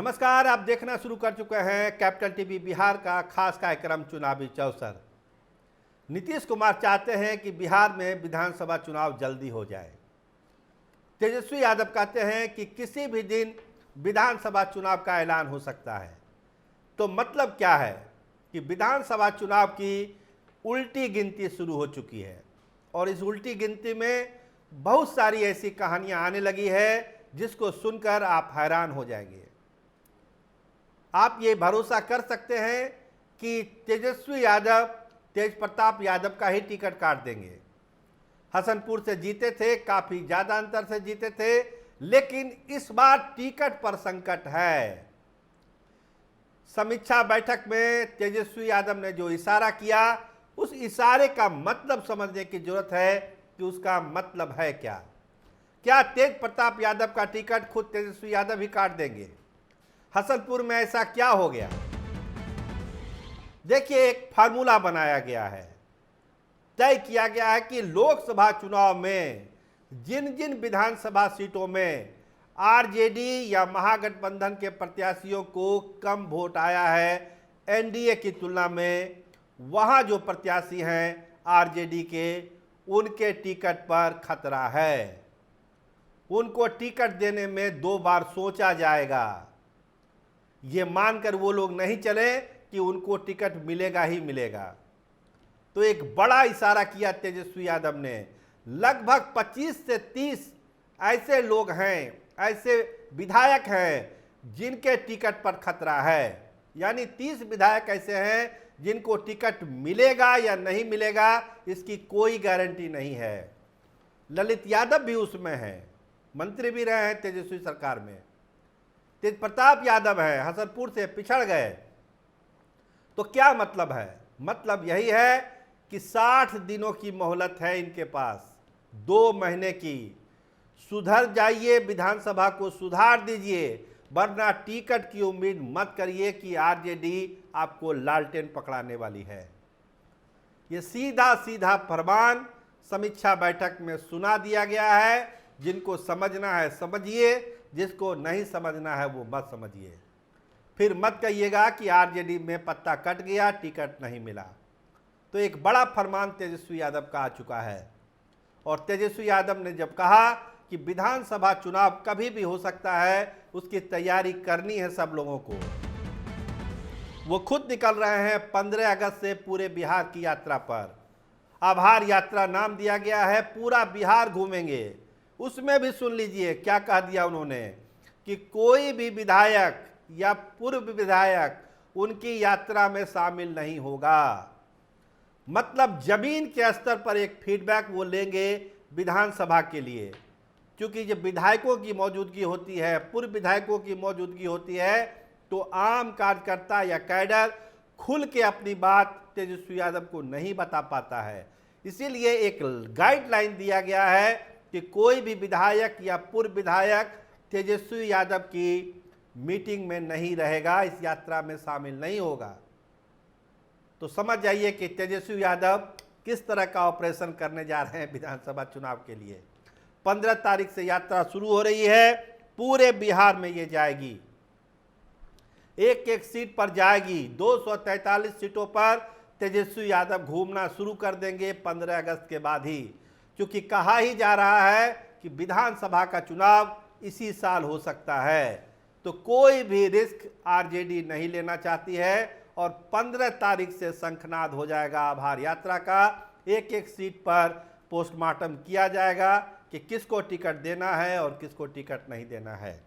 नमस्कार, आप देखना शुरू कर चुके हैं कैपिटल टीवी बिहार का खास कार्यक्रम चुनावी चौसर। नीतीश कुमार चाहते हैं कि बिहार में विधानसभा चुनाव जल्दी हो जाए। तेजस्वी यादव कहते हैं कि किसी भी दिन विधानसभा चुनाव का ऐलान हो सकता है। तो मतलब क्या है कि विधानसभा चुनाव की उल्टी गिनती शुरू हो चुकी है और इस उल्टी गिनती में बहुत सारी ऐसी कहानियां आने लगी है जिसको सुनकर आप हैरान हो जाएंगे। आप ये भरोसा कर सकते हैं कि तेजस्वी यादव तेज प्रताप यादव का ही टिकट काट देंगे। हसनपुर से जीते थे, काफी ज्यादा अंतर से जीते थे, लेकिन इस बार टिकट पर संकट है। समीक्षा बैठक में तेजस्वी यादव ने जो इशारा किया, उस इशारे का मतलब समझने की जरूरत है कि उसका मतलब है क्या। क्या तेज प्रताप यादव का टिकट खुद तेजस्वी यादव ही काट देंगे? हसनपुर में ऐसा क्या हो गया? देखिए, एक फार्मूला बनाया गया है, तय किया गया है कि लोकसभा चुनाव में जिन जिन विधानसभा सीटों में आरजेडी या महागठबंधन के प्रत्याशियों को कम वोट आया है एनडीए की तुलना में, वहां जो प्रत्याशी हैं आरजेडी के, उनके टिकट पर खतरा है। उनको टिकट देने में दो बार सोचा जाएगा। ये मानकर वो लोग नहीं चले कि उनको टिकट मिलेगा ही मिलेगा। तो एक बड़ा इशारा किया तेजस्वी यादव ने। लगभग 25 से 30 ऐसे लोग हैं, ऐसे विधायक हैं जिनके टिकट पर खतरा है। यानी 30 विधायक ऐसे हैं जिनको टिकट मिलेगा या नहीं मिलेगा इसकी कोई गारंटी नहीं है। ललित यादव भी उसमें हैं, मंत्री भी रहे हैं तेजस्वी सरकार में। तेज प्रताप यादव है, हसनपुर से पिछड़ गए। तो क्या मतलब है? मतलब यही है कि 60 दिनों की मोहलत है इनके पास, 2 महीने की। सुधर जाइए, विधानसभा को सुधार दीजिए, वरना टिकट की उम्मीद मत करिए कि आरजेडी आपको लालटेन पकड़ाने वाली है। ये सीधा सीधा फरमान समीक्षा बैठक में सुना दिया गया है। जिनको समझना है समझिए, जिसको नहीं समझना है वो मत समझिए। फिर मत कहिएगा कि आरजेडी में पत्ता कट गया, टिकट नहीं मिला। तो एक बड़ा फरमान तेजस्वी यादव का आ चुका है। और तेजस्वी यादव ने जब कहा कि विधानसभा चुनाव कभी भी हो सकता है, उसकी तैयारी करनी है सब लोगों को। वो खुद निकल रहे हैं 15 अगस्त से पूरे बिहार की यात्रा पर। आभार यात्रा नाम दिया गया है, पूरा बिहार घूमेंगे। उसमें भी सुन लीजिए क्या कह दिया उन्होंने कि कोई भी विधायक या पूर्व विधायक उनकी यात्रा में शामिल नहीं होगा। मतलब जमीन के स्तर पर एक फीडबैक वो लेंगे विधानसभा के लिए। क्योंकि जब विधायकों की मौजूदगी होती है, पूर्व विधायकों की मौजूदगी होती है, तो आम कार्यकर्ता या कैडर खुल के अपनी बात तेजस्वी यादव को नहीं बता पाता है। इसीलिए एक गाइडलाइन दिया गया है कि कोई भी विधायक या पूर्व विधायक तेजस्वी यादव की मीटिंग में नहीं रहेगा, इस यात्रा में शामिल नहीं होगा। तो समझ जाइए कि तेजस्वी यादव किस तरह का ऑपरेशन करने जा रहे हैं विधानसभा चुनाव के लिए। 15 तारीख से यात्रा शुरू हो रही है, पूरे बिहार में ये जाएगी, एक एक सीट पर जाएगी। 243 सीटों पर तेजस्वी यादव घूमना शुरू कर देंगे 15 अगस्त के बाद ही। क्योंकि कहा ही जा रहा है कि विधानसभा का चुनाव इसी साल हो सकता है। तो कोई भी रिस्क आरजेडी नहीं लेना चाहती है और 15 तारीख से शंखनाद हो जाएगा आभार यात्रा का। एक एक सीट पर पोस्टमार्टम किया जाएगा कि किसको टिकट देना है और किसको टिकट नहीं देना है।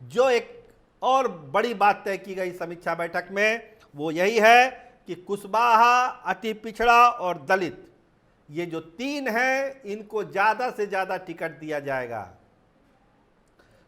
जो एक और बड़ी बात तय की गई समीक्षा बैठक में वो यही है कि कुशवाहा, अति पिछड़ा और दलित, ये जो 3 हैं, इनको ज्यादा से ज्यादा टिकट दिया जाएगा।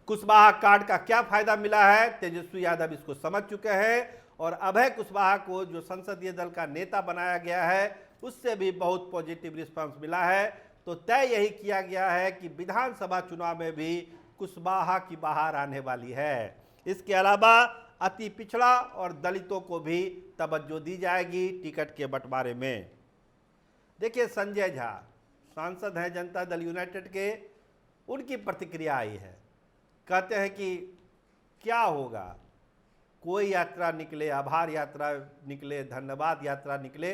कुशवाहा कार्ड का क्या फायदा मिला है, तेजस्वी यादव इसको समझ चुके हैं और अभय कुशवाहा को जो संसदीय दल का नेता बनाया गया है, उससे भी बहुत पॉजिटिव रिस्पांस मिला है। तो तय यही किया गया है कि विधानसभा चुनाव में भी कुशवाहा की बहार आने वाली है। इसके अलावा अति पिछड़ा और दलितों को भी तवज्जो दी जाएगी टिकट के बंटवारे में। देखिए, संजय झा सांसद हैं जनता दल यूनाइटेड के, उनकी प्रतिक्रिया आई है। कहते हैं कि क्या होगा? कोई यात्रा निकले, आभार यात्रा निकले, धन्यवाद यात्रा निकले,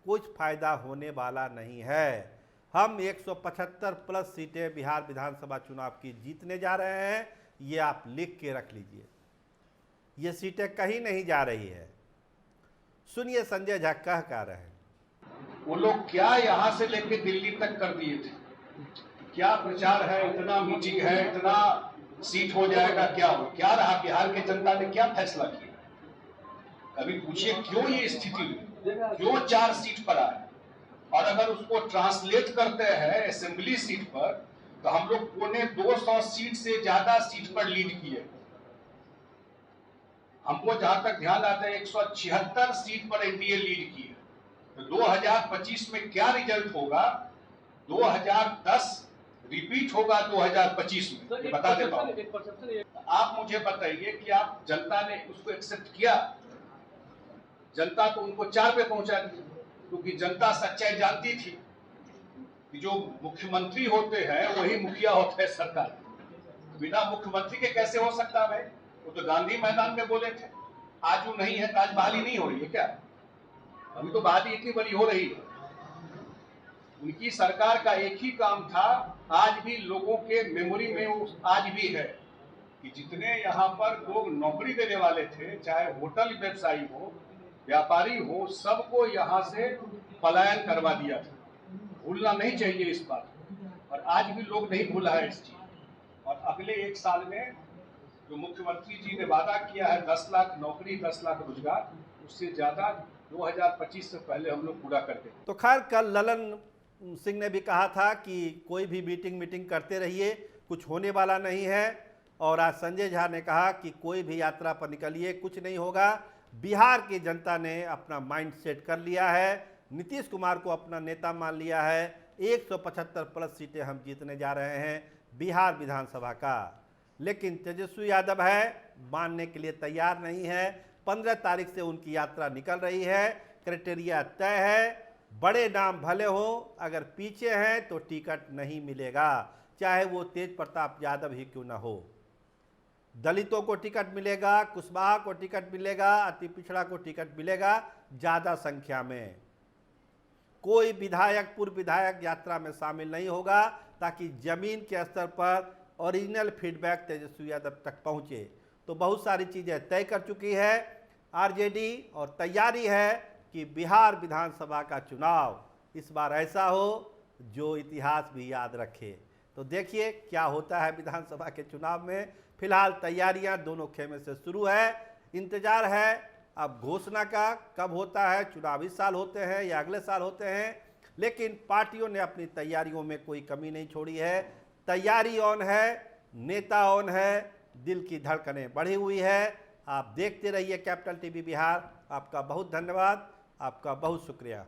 कुछ फायदा होने वाला नहीं है। हम 175 प्लस सीटें बिहार विधानसभा चुनाव की जीतने जा रहे हैं, ये आप लिख के रख लीजिए। ये सीटें कहीं नहीं जा रही है। सुनिए संजय झा कह रहे हैं। वो लोग क्या यहां से लेके दिल्ली तक कर दिए थे, क्या प्रचार है, इतना मीटिंग है, इतना सीट हो जाएगा, क्या रहा? बिहार की जनता ने क्या फैसला किया? कभी पूछिए क्यों ये स्थिति हुई, क्यों 4 सीट पर आए? और अगर उसको ट्रांसलेट करते हैं असेंबली सीट पर, तो हम लोग 200 सीट से ज्यादा सीट पर लीड किए। हमको जहां तक ध्यान आता है 176 सीट पर एनडीए लीड किए। तो 2025 में क्या रिजल्ट होगा, 2010 रिपीट होगा 2025 में, ये बता देता हूं। आप मुझे बताइए कि आप जनता ने उसको एक्सेप्ट किया? जनता तो उनको 4 पे पहुंचा दी, क्योंकि जनता सच्चाई जानती थी कि जो मुख्यमंत्री होते हैं वही मुखिया होते हैं सरकार। बिना मुख्यमंत्री के कैसे हो सकता है? वो तो गांधी मैदान में बोले थे, आज वो नहीं है, आज बहाली नहीं हो रही है क्या? अभी तो बहाली इतनी बड़ी हो रही है। उनकी सरकार का एक ही काम था, आज भी लोगों के मेमोरी में वो आज भी है कि जितने यहाँ पर लोग नौकरी देने वाले थे, चाहे होटल व्यवसायी हो, व्यापारी हो, सबको यहाँ से पलायन करवा दिया था। भूलना नहीं चाहिए इस बात, और आज भी लोग नहीं भूला है इस चीज। और अगले 1 साल में जो मुख्यमंत्री जी ने वादा किया है 10 लाख नौकरी, 10 लाख रोजगार, उससे ज्यादा 2025 से पहले हम लोग पूरा कर देंगे। तो खैर कल ललन सिंह ने भी कहा था कि कोई भी मीटिंग करते रहिए, कुछ होने वाला नहीं है। और आज संजय झा ने कहा कि कोई भी यात्रा पर निकलिए, कुछ नहीं होगा। बिहार की जनता ने अपना माइंड सेट कर लिया है, नीतीश कुमार को अपना नेता मान लिया है। 175 प्लस सीटें हम जीतने जा रहे हैं बिहार विधानसभा का। लेकिन तेजस्वी यादव है मानने के लिए तैयार नहीं है। 15 तारीख से उनकी यात्रा निकल रही है, क्राइटेरिया तय है। बड़े नाम भले हो, अगर पीछे हैं तो टिकट नहीं मिलेगा, चाहे वो तेज प्रताप यादव ही क्यों ना हो। दलितों को टिकट मिलेगा, कुशवाहा को टिकट मिलेगा, अति पिछड़ा को टिकट मिलेगा ज़्यादा संख्या में। कोई विधायक, पूर्व विधायक यात्रा में शामिल नहीं होगा, ताकि जमीन के स्तर पर ओरिजिनल फीडबैक तेजस्वी यादव तक पहुंचे। तो बहुत सारी चीज़ें तय कर चुकी है आरजेडी, और तैयारी है कि बिहार विधानसभा का चुनाव इस बार ऐसा हो जो इतिहास भी याद रखे। तो देखिए क्या होता है विधानसभा के चुनाव में। फिलहाल तैयारियां दोनों खेमे से शुरू है। इंतजार है अब घोषणा का, कब होता है, चुनाव इस साल होते हैं या अगले साल होते हैं। लेकिन पार्टियों ने अपनी तैयारियों में कोई कमी नहीं छोड़ी है। तैयारी ऑन है, नेता ऑन है, दिल की धड़कनें बढ़ी हुई है। आप देखते रहिए कैपिटल टीवी बिहार। आपका बहुत धन्यवाद, आपका बहुत शुक्रिया।